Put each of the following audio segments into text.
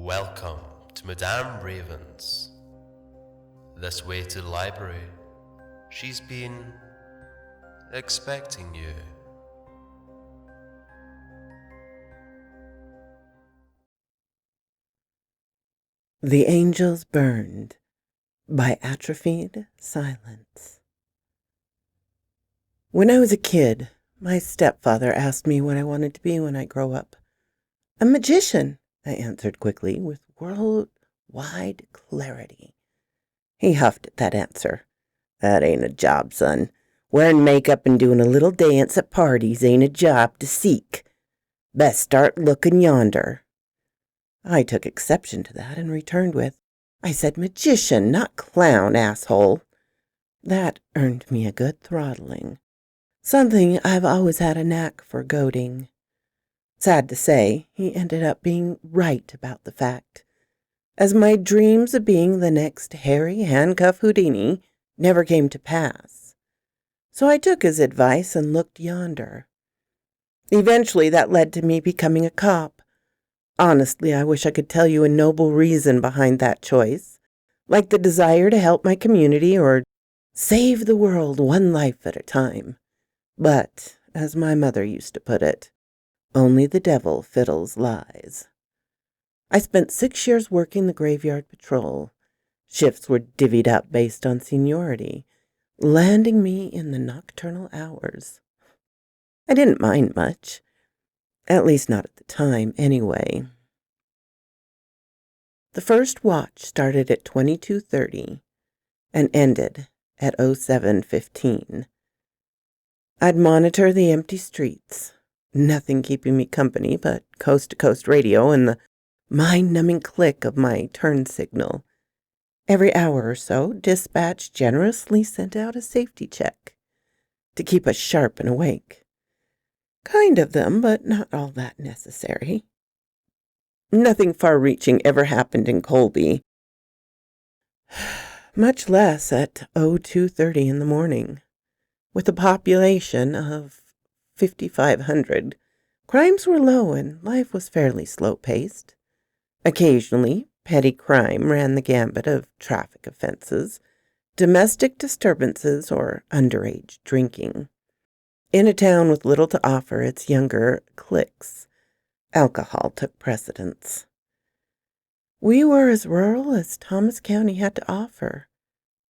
Welcome to Madame Raven's. This way to the library. She's been expecting you. The Angels Burned by Atrophied Silence. When I was a kid, my stepfather asked me what I wanted to be when I grow up. A magician, I answered quickly with worldwide clarity. He huffed at that answer. That ain't a job, son. Wearing makeup and doing a little dance at parties ain't a job to seek. Best start looking yonder. I took exception to that and returned with, I said magician, not clown, asshole. That earned me a good throttling. Something I've always had a knack for goading. Sad to say, he ended up being right about the fact, as my dreams of being the next hairy handcuff Houdini never came to pass. So I took his advice and looked yonder. Eventually that led to me becoming a cop. Honestly, I wish I could tell you a noble reason behind that choice, like the desire to help my community or save the world one life at a time. But, as my mother used to put it, only the devil fiddles lies. I spent 6 years working the graveyard patrol. Shifts were divvied up based on seniority, landing me in the nocturnal hours. I didn't mind much. At least not at the time, anyway. The first watch started at 22:30 and ended at 07:15. I'd monitor the empty streets, nothing keeping me company but coast-to-coast radio and the mind-numbing click of my turn signal. Every hour or so, dispatch generously sent out a safety check to keep us sharp and awake. Kind of them, but not all that necessary. Nothing far-reaching ever happened in Colby, much less at 02:30 in the morning. With a population of 5,500, crimes were low and life was fairly slow-paced. Occasionally, petty crime ran the gambit of traffic offenses, domestic disturbances, or underage drinking. In a town with little to offer its younger cliques, alcohol took precedence. We were as rural as Thomas County had to offer,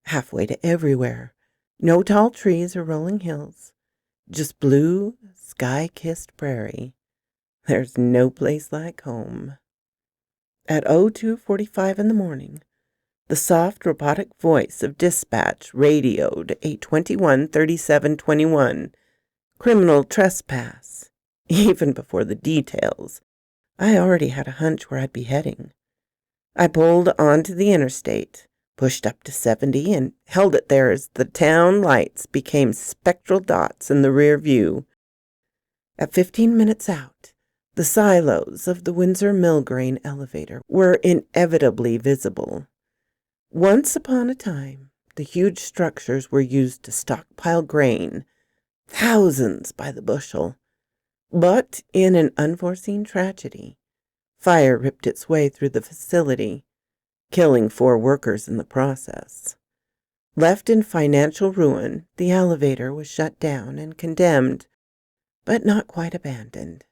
halfway to everywhere. No tall trees or rolling hills, just blue, sky-kissed prairie. There's no place like home. At 02:45 in the morning, the soft robotic voice of dispatch radioed 821-3721, criminal trespass. Even before the details, I already had a hunch where I'd be heading. I pulled onto the interstate, pushed up to 70, and held it there as the town lights became spectral dots in the rear view. At 15 minutes out, the silos of the Windsor mill grain elevator were inevitably visible. Once upon a time, the huge structures were used to stockpile grain, thousands by the bushel. But in an unforeseen tragedy, fire ripped its way through the facility, killing 4 workers in the process. Left in financial ruin, the elevator was shut down and condemned, but not quite abandoned.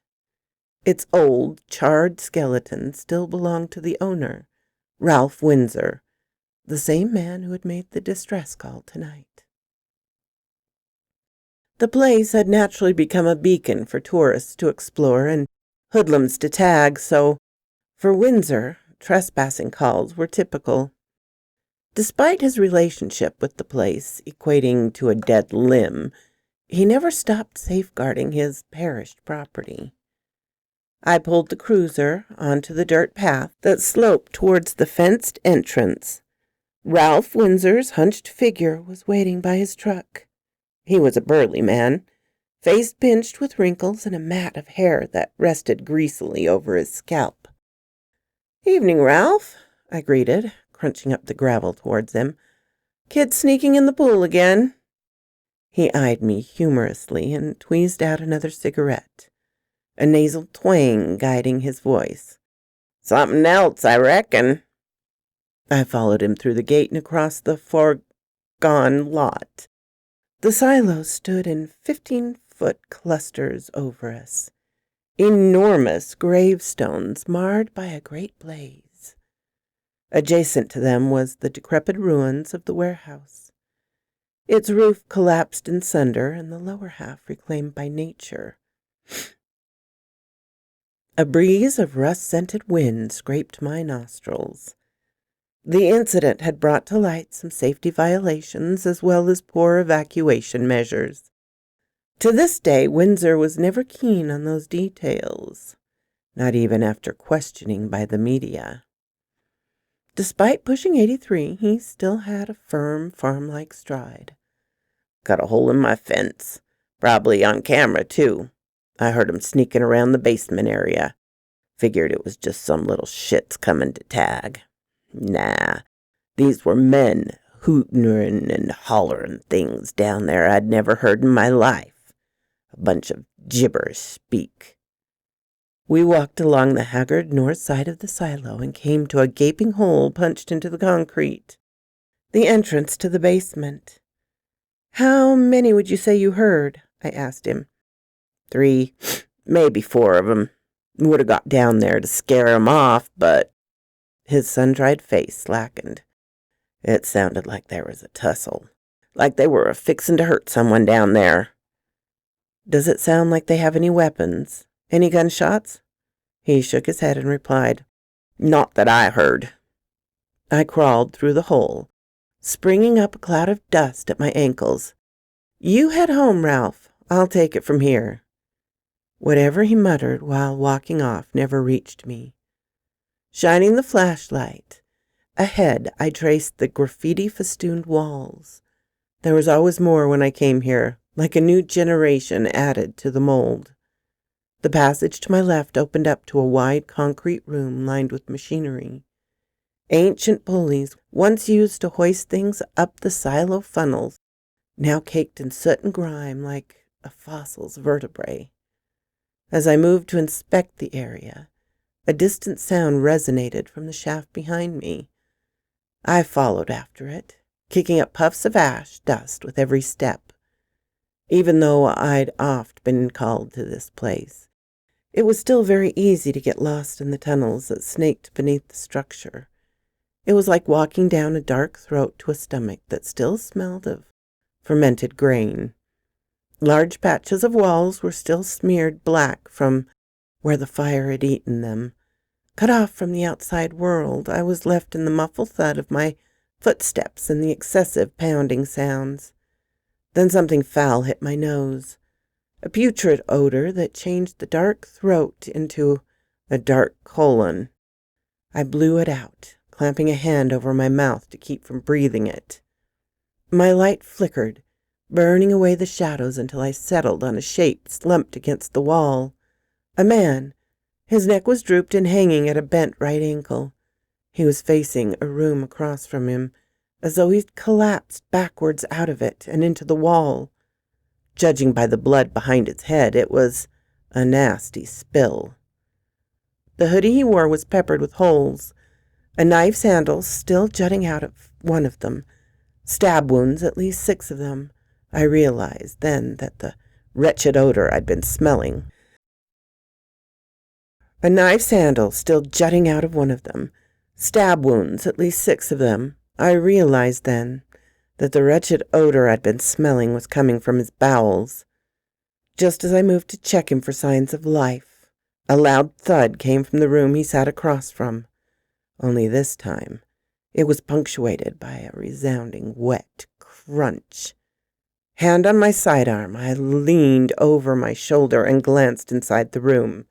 Its old, charred skeleton still belonged to the owner, Ralph Windsor, the same man who had made the distress call tonight. The place had naturally become a beacon for tourists to explore and hoodlums to tag, so, for Windsor, trespassing calls were typical. Despite his relationship with the place equating to a dead limb, he never stopped safeguarding his perished property. I pulled the cruiser onto the dirt path that sloped towards the fenced entrance. Ralph Windsor's hunched figure was waiting by his truck. He was a burly man, face pinched with wrinkles and a mat of hair that rested greasily over his scalp. "Evening, Ralph," I greeted, crunching up the gravel towards him. "Kid sneaking in the pool again?" He eyed me humorously and tweezed out another cigarette, a nasal twang guiding his voice. Something else, I reckon. I followed him through the gate and across the foregone lot. The silos stood in 15-foot clusters over us, enormous gravestones marred by a great blaze. Adjacent to them was the decrepit ruins of the warehouse, its roof collapsed in sunder and the lower half reclaimed by nature. A breeze of rust-scented wind scraped my nostrils. The incident had brought to light some safety violations as well as poor evacuation measures. To this day, Windsor was never keen on those details, not even after questioning by the media. Despite pushing 83, he still had a firm, farm-like stride. Got a hole in my fence. Probably on camera, too. I heard him sneaking around the basement area. Figured it was just some little shits coming to tag. Nah, these were men hooting and hollering things down there I'd never heard in my life. A bunch of gibberish speak. We walked along the haggard north side of the silo and came to a gaping hole punched into the concrete. The entrance to the basement. How many would you say you heard? I asked him. 3, maybe 4 of 'em. Would have got down there to scare 'em off, but... His sun-dried face slackened. It sounded like there was a tussle. Like they were a-fixin' to hurt someone down there. Does it sound like they have any weapons? Any gunshots? He shook his head and replied, Not that I heard. I crawled through the hole, springing up a cloud of dust at my ankles. You head home, Ralph. I'll take it from here. Whatever he muttered while walking off never reached me. Shining the flashlight, ahead I traced the graffiti-festooned walls. There was always more when I came here, like a new generation added to the mold. The passage to my left opened up to a wide concrete room lined with machinery. Ancient pulleys, once used to hoist things up the silo funnels, now caked in soot and grime like a fossil's vertebrae. As I moved to inspect the area, a distant sound resonated from the shaft behind me. I followed after it, kicking up puffs of ash dust with every step. Even though I'd oft been called to this place, it was still very easy to get lost in the tunnels that snaked beneath the structure. It was like walking down a dark throat to a stomach that still smelled of fermented grain. Large patches of walls were still smeared black from where the fire had eaten them. Cut off from the outside world, I was left in the muffled thud of my footsteps and the excessive pounding sounds. Then something foul hit my nose, a putrid odor that changed the dark throat into a dark colon. I blew it out, clamping a hand over my mouth to keep from breathing it. My light flickered, burning away the shadows until I settled on a shape slumped against the wall. A man. His neck was drooped and hanging at a bent right ankle. He was facing a room across from him, as though he'd collapsed backwards out of it and into the wall. Judging by the blood behind his head, it was a nasty spill. The hoodie he wore was peppered with holes, a knife's handle still jutting out of one of them. Stab wounds, at least 6 of them. I realized then that the wretched odor I'd been smelling. A knife's handle still jutting out of one of them. Stab wounds, at least 6 of them. I realized then that the wretched odor I'd been smelling was coming from his bowels. Just as I moved to check him for signs of life, a loud thud came from the room he sat across from. Only this time, it was punctuated by a resounding wet crunch. Hand on my sidearm, I leaned over my shoulder and glanced inside the room.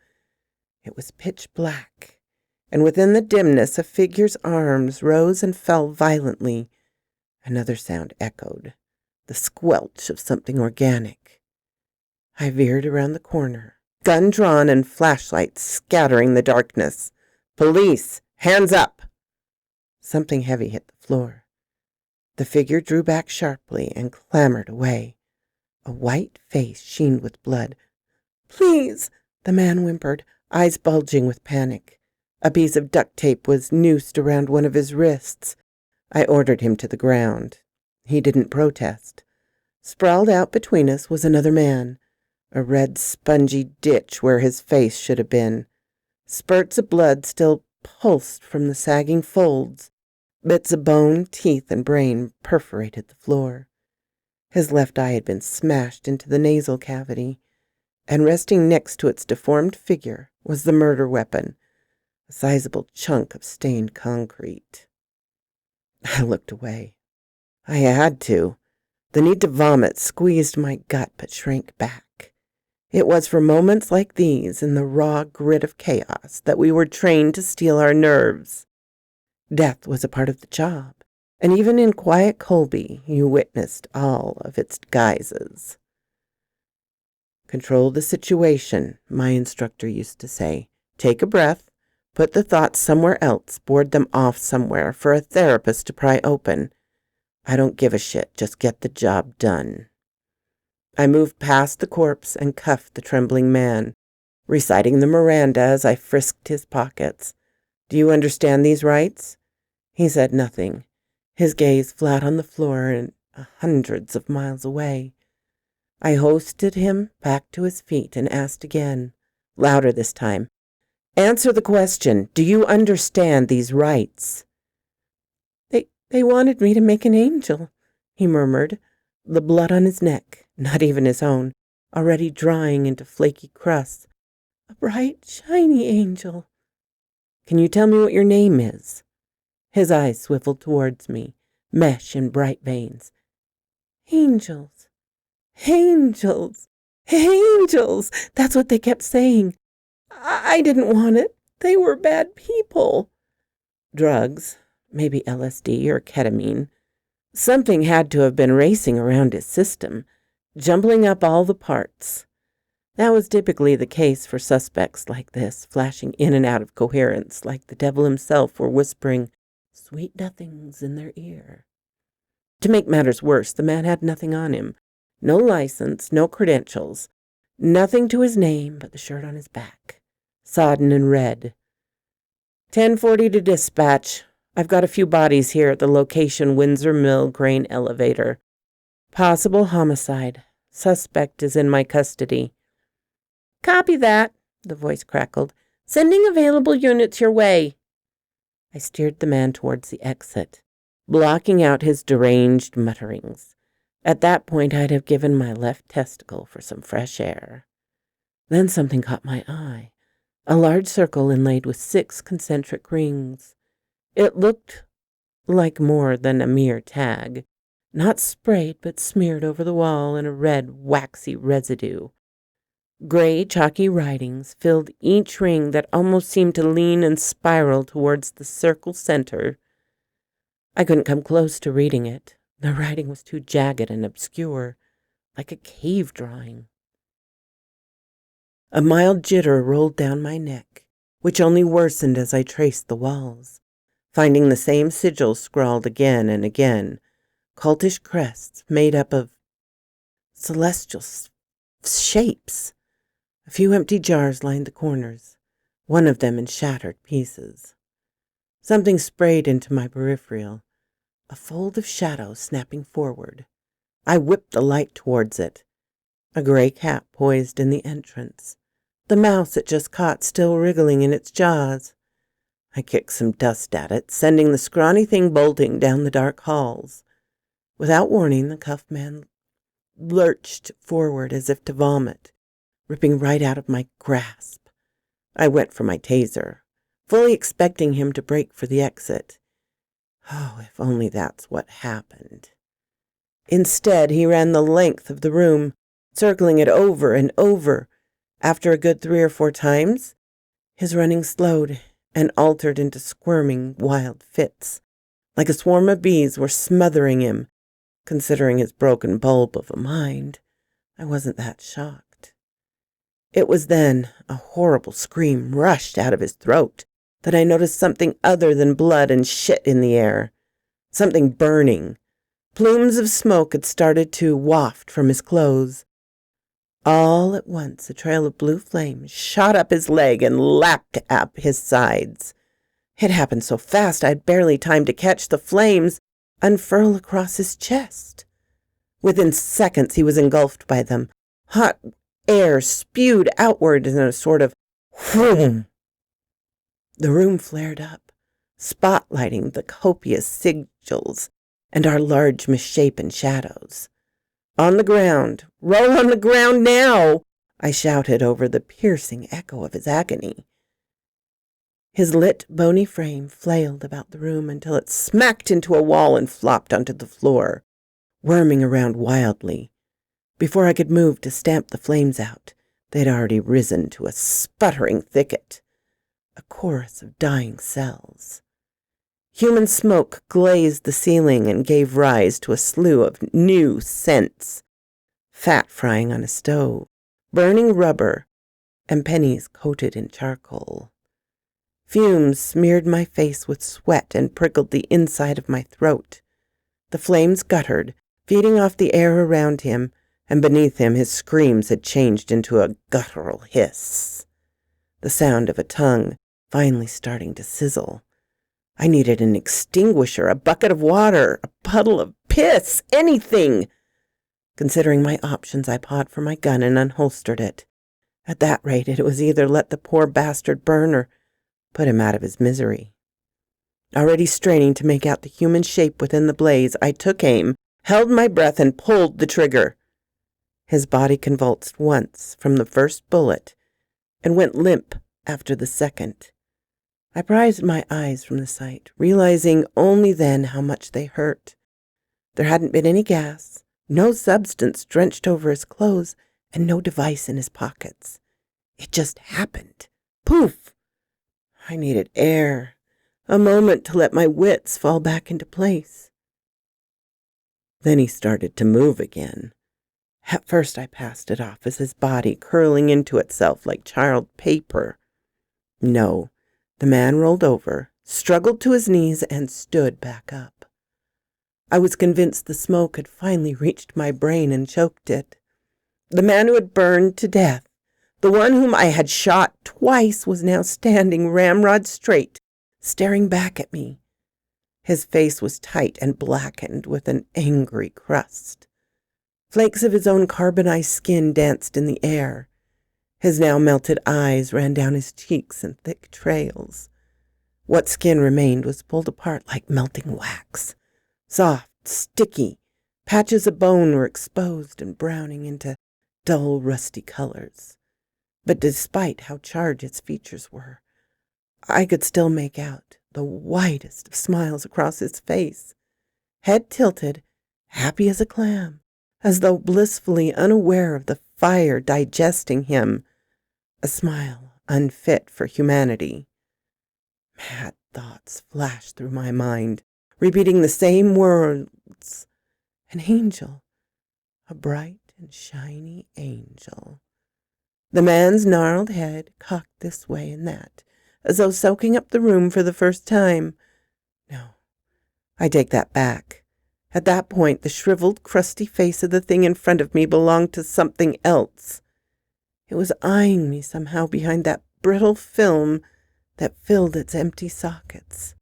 It was pitch black, and within the dimness a figure's arms rose and fell violently. Another sound echoed, the squelch of something organic. I veered around the corner, gun drawn and flashlight scattering the darkness. Police! Hands up! Something heavy hit the floor. The figure drew back sharply and clambered away. A white face sheened with blood. Please, the man whimpered, eyes bulging with panic. A piece of duct tape was noosed around one of his wrists. I ordered him to the ground. He didn't protest. Sprawled out between us was another man, a red spongy ditch where his face should have been. Spurts of blood still pulsed from the sagging folds. Bits of bone, teeth, and brain perforated the floor. His left eye had been smashed into the nasal cavity, and resting next to its deformed figure was the murder weapon, a sizable chunk of stained concrete. I looked away. I had to. The need to vomit squeezed my gut but shrank back. It was for moments like these, in the raw grit of chaos, that we were trained to steel our nerves. Death was a part of the job, and even in quiet Colby, you witnessed all of its guises. Control the situation, my instructor used to say. Take a breath, put the thoughts somewhere else, board them off somewhere for a therapist to pry open. I don't give a shit, just get the job done. I moved past the corpse and cuffed the trembling man, reciting the Miranda as I frisked his pockets. Do you understand these rights? He said nothing, his gaze flat on the floor and hundreds of miles away. I hoisted him back to his feet and asked again, louder this time. Answer the question. Do you understand these rights? They wanted me to make an angel, he murmured, the blood on his neck, not even his own, already drying into flaky crusts. A bright, shiny angel. Can you tell me what your name is? His eyes swiveled towards me, mesh in bright veins. Angels. Angels. Angels. That's what they kept saying. I didn't want it. They were bad people. Drugs, maybe LSD or ketamine. Something had to have been racing around his system, jumbling up all the parts. That was typically the case for suspects like this, flashing in and out of coherence like the devil himself were whispering sweet nothings in their ear. To make matters worse, the man had nothing on him. No license, no credentials. Nothing to his name but the shirt on his back, sodden and red. 1040 to dispatch. I've got a few bodies here at the location Windsor Mill grain elevator. Possible homicide. Suspect is in my custody. Copy that, the voice crackled. Sending available units your way. I steered the man towards the exit, blocking out his deranged mutterings. At that point, I'd have given my left testicle for some fresh air. Then something caught my eye. A large circle inlaid with 6 concentric rings. It looked like more than a mere tag, not sprayed but smeared over the wall in a red, waxy residue. Gray, chalky writings filled each ring that almost seemed to lean and spiral towards the circle center. I couldn't come close to reading it. The writing was too jagged and obscure, like a cave drawing. A mild jitter rolled down my neck, which only worsened as I traced the walls, finding the same sigils scrawled again and again, cultish crests made up of celestial shapes. A few empty jars lined the corners, one of them in shattered pieces. Something sprayed into my peripheral, a fold of shadow snapping forward. I whipped the light towards it. A gray cat poised in the entrance, the mouse it just caught still wriggling in its jaws. I kicked some dust at it, sending the scrawny thing bolting down the dark halls. Without warning, the cuffed man lurched forward as if to vomit, ripping right out of my grasp. I went for my taser, fully expecting him to break for the exit. Oh, if only that's what happened. Instead, he ran the length of the room, circling it over and over. After a good 3 or 4 times, his running slowed and altered into squirming, wild fits, like a swarm of bees were smothering him. Considering his broken bulb of a mind, I wasn't that shocked. It was then a horrible scream rushed out of his throat that I noticed something other than blood and shit in the air. Something burning. Plumes of smoke had started to waft from his clothes. All at once, a trail of blue flame shot up his leg and lapped up his sides. It happened so fast I had barely time to catch the flames unfurl across his chest. Within seconds, he was engulfed by them. Hot air spewed outward in a sort of whoom. The room flared up, spotlighting the copious sigils and our large misshapen shadows. On the ground, roll on the ground now, I shouted over the piercing echo of his agony. His lit, bony frame flailed about the room until it smacked into a wall and flopped onto the floor, worming around wildly. Before I could move to stamp the flames out, they'd already risen to a sputtering thicket, a chorus of dying cells. Human smoke glazed the ceiling and gave rise to a slew of new scents. Fat frying on a stove, burning rubber, and pennies coated in charcoal. Fumes smeared my face with sweat and prickled the inside of my throat. The flames guttered, feeding off the air around him, and beneath him his screams had changed into a guttural hiss. The sound of a tongue finally starting to sizzle. I needed an extinguisher, a bucket of water, a puddle of piss, anything. Considering my options, I pawed for my gun and unholstered it. At that rate, it was either let the poor bastard burn or put him out of his misery. Already straining to make out the human shape within the blaze, I took aim, held my breath, and pulled the trigger. His body convulsed once from the first bullet and went limp after the second. I prized my eyes from the sight, realizing only then how much they hurt. There hadn't been any gas, no substance drenched over his clothes, and no device in his pockets. It just happened. Poof! I needed air, a moment to let my wits fall back into place. Then he started to move again. At first I passed it off as his body curling into itself like charred paper. No, the man rolled over, struggled to his knees, and stood back up. I was convinced the smoke had finally reached my brain and choked it. The man who had burned to death, the one whom I had shot twice, was now standing ramrod straight, staring back at me. His face was tight and blackened with an angry crust. Flakes of his own carbonized skin danced in the air. His now melted eyes ran down his cheeks in thick trails. What skin remained was pulled apart like melting wax. Soft, sticky, patches of bone were exposed and browning into dull, rusty colors. But despite how charred its features were, I could still make out the widest of smiles across his face. Head tilted, happy as a clam, as though blissfully unaware of the fire digesting him. A smile unfit for humanity. Mad thoughts flashed through my mind, repeating the same words. An angel, a bright and shiny angel. The man's gnarled head cocked this way and that, as though soaking up the room for the first time. No, I take that back. At that point, the shriveled, crusty face of the thing in front of me belonged to something else. It was eyeing me somehow behind that brittle film that filled its empty sockets.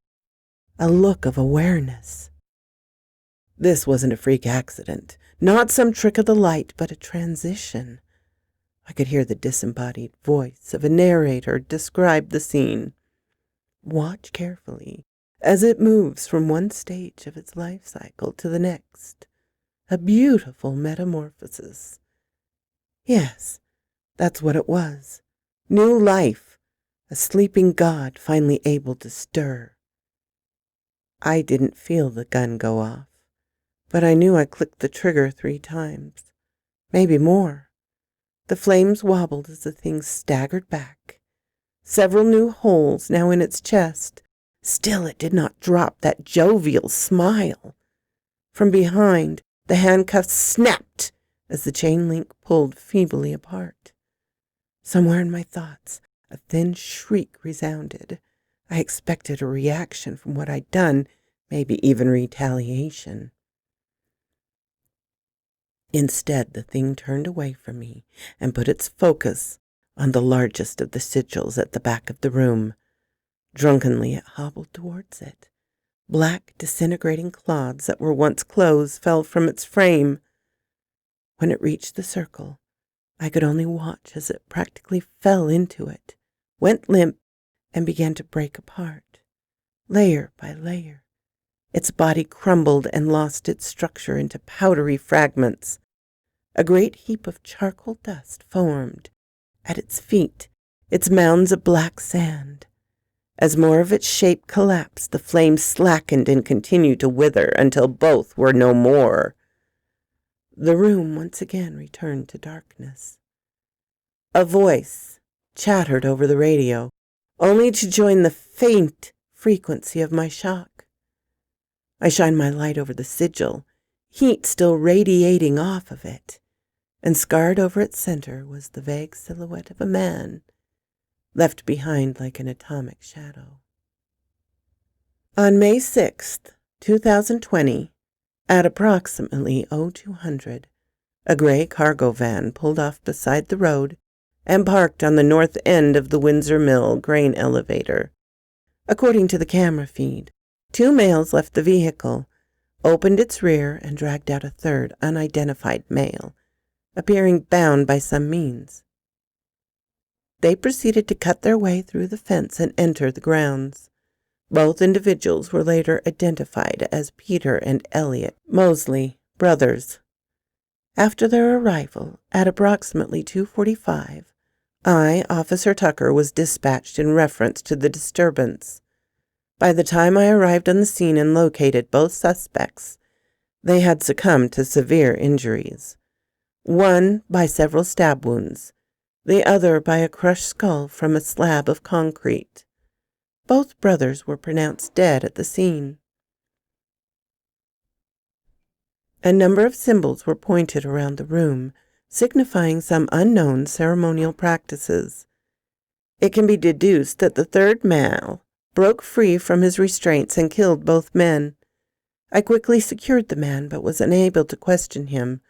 A look of awareness. This wasn't a freak accident, not some trick of the light, but a transition. I could hear the disembodied voice of a narrator describe the scene. Watch carefully as it moves from one stage of its life cycle to the next. A beautiful metamorphosis. Yes, that's what it was. New life, a sleeping god finally able to stir. I didn't feel the gun go off, but I knew I clicked the trigger 3 times, maybe more. The flames wobbled as the thing staggered back. Several new holes now in its chest. Still it did not drop that jovial smile. From behind, the handcuffs snapped as the chain link pulled feebly apart. Somewhere in my thoughts, a thin shriek resounded. I expected a reaction from what I'd done, maybe even retaliation. Instead, the thing turned away from me and put its focus on the largest of the sigils at the back of the room. Drunkenly, it hobbled towards it. Black, disintegrating clods that were once clothes fell from its frame. When it reached the circle, I could only watch as it practically fell into it, went limp, and began to break apart. Layer by layer, its body crumbled and lost its structure into powdery fragments. A great heap of charcoal dust formed at its feet, its mounds of black sand. As more of its shape collapsed, the flames slackened and continued to wither until both were no more. The room once again returned to darkness. A voice chattered over the radio, only to join the faint frequency of my shock. I shined my light over the sigil, heat still radiating off of it, and scarred over its center was the vague silhouette of a man, left behind like an atomic shadow. On May 6th, 2020, at approximately 0200, a gray cargo van pulled off beside the road and parked on the north end of the Windsor Mill grain elevator. According to the camera feed, 2 males left the vehicle, opened its rear, and dragged out a third unidentified male, appearing bound by some means. They proceeded to cut their way through the fence and enter the grounds. Both individuals were later identified as Peter and Elliot Mosley, brothers. After their arrival, at approximately 2:45, Officer Tucker, was dispatched in reference to the disturbance. By the time I arrived on the scene and located both suspects, they had succumbed to severe injuries. One by several stab wounds, the other by a crushed skull from a slab of concrete. Both brothers were pronounced dead at the scene. A number of symbols were pointed around the room, signifying some unknown ceremonial practices. It can be deduced that the third male broke free from his restraints and killed both men. I quickly secured the man, but was unable to question him,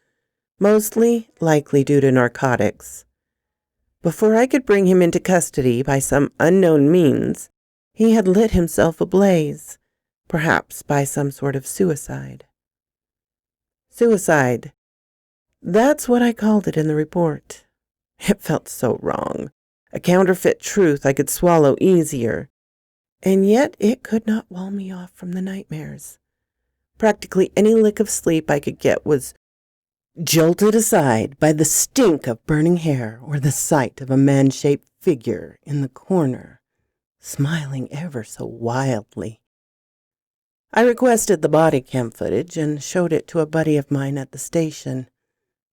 mostly likely due to narcotics. Before I could bring him into custody by some unknown means, he had lit himself ablaze, perhaps by some sort of suicide. Suicide. That's what I called it in the report. It felt so wrong. A counterfeit truth I could swallow easier. And yet it could not wall me off from the nightmares. Practically any lick of sleep I could get was jolted aside by the stink of burning hair or the sight of a man-shaped figure in the corner, smiling ever so wildly. I requested the body cam footage and showed it to a buddy of mine at the station.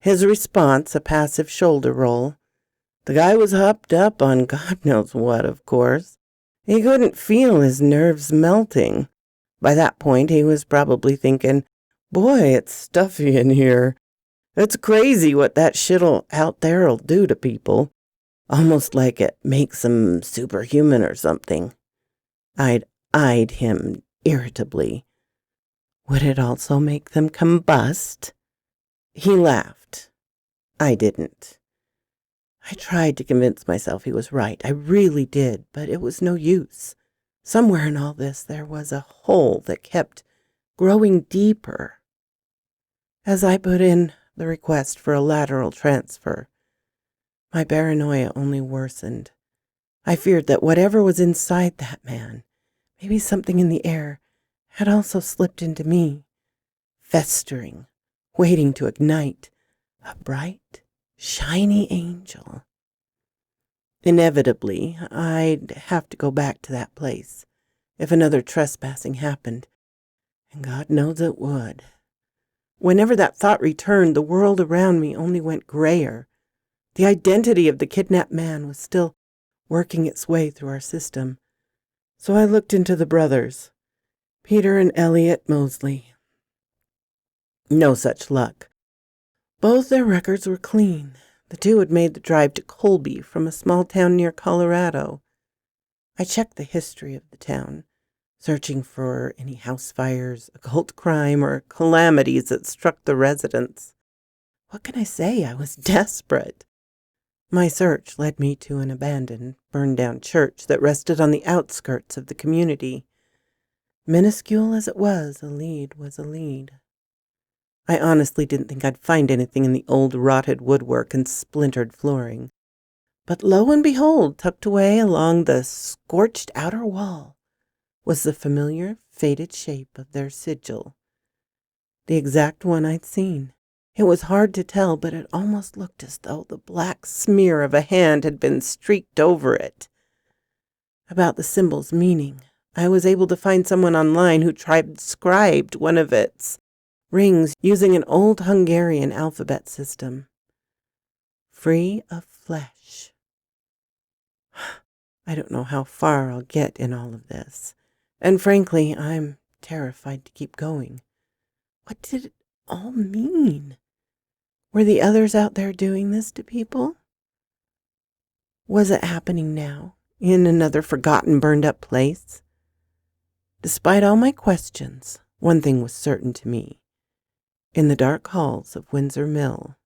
His response, a passive shoulder roll. The guy was hopped up on God knows what, of course. He couldn't feel his nerves melting. By that point, he was probably thinking, boy, it's stuffy in here. It's crazy what that shit out there'll do to people. Almost like it makes them superhuman or something. I'd eyed him irritably. Would it also make them combust? He laughed. I didn't. I tried to convince myself he was right. I really did, but it was no use. Somewhere in all this there was a hole that kept growing deeper. As I put in the request for a lateral transfer, my paranoia only worsened. I feared that whatever was inside that man, maybe something in the air, had also slipped into me, festering, waiting to ignite, a bright, shiny angel. Inevitably, I'd have to go back to that place if another trespassing happened, and God knows it would. Whenever that thought returned, the world around me only went grayer. The identity of the kidnapped man was still working its way through our system. So I looked into the brothers, Peter and Elliot Mosley. No such luck. Both their records were clean. The two had made the drive to Colby from a small town near Colorado. I checked the history of the town, searching for any house fires, occult crime, or calamities that struck the residents. What can I say? I was desperate. My search led me to an abandoned, burned-down church that rested on the outskirts of the community. Minuscule as it was, a lead was a lead. I honestly didn't think I'd find anything in the old rotted woodwork and splintered flooring. But lo and behold, tucked away along the scorched outer wall was the familiar, faded shape of their sigil. The exact one I'd seen. It was hard to tell, but it almost looked as though the black smear of a hand had been streaked over it. About the symbol's meaning, I was able to find someone online who transcribed one of its rings using an old Hungarian alphabet system. Free of flesh. I don't know how far I'll get in all of this, and frankly, I'm terrified to keep going. What did it all mean? Were the others out there doing this to people? Was it happening now, in another forgotten, burned-up place? Despite all my questions, one thing was certain to me. In the dark halls of Windsor Mill,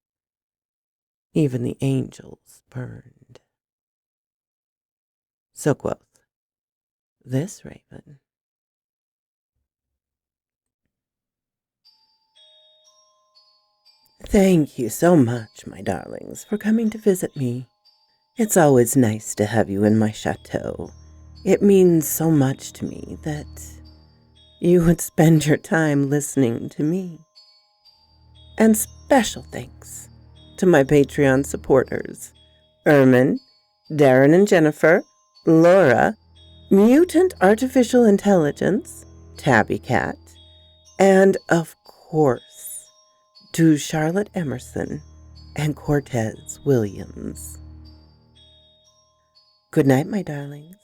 even the angels burned. So quoth this raven. Thank you so much, my darlings, for coming to visit me. It's always nice to have you in my chateau. It means so much to me that you would spend your time listening to me. And special thanks to my Patreon supporters, Ermin, Darren and Jennifer, Laura, Mutant Artificial Intelligence, Tabby Cat, and of course, to Charlotte Emerson and Cortez Williams. Good night, my darlings.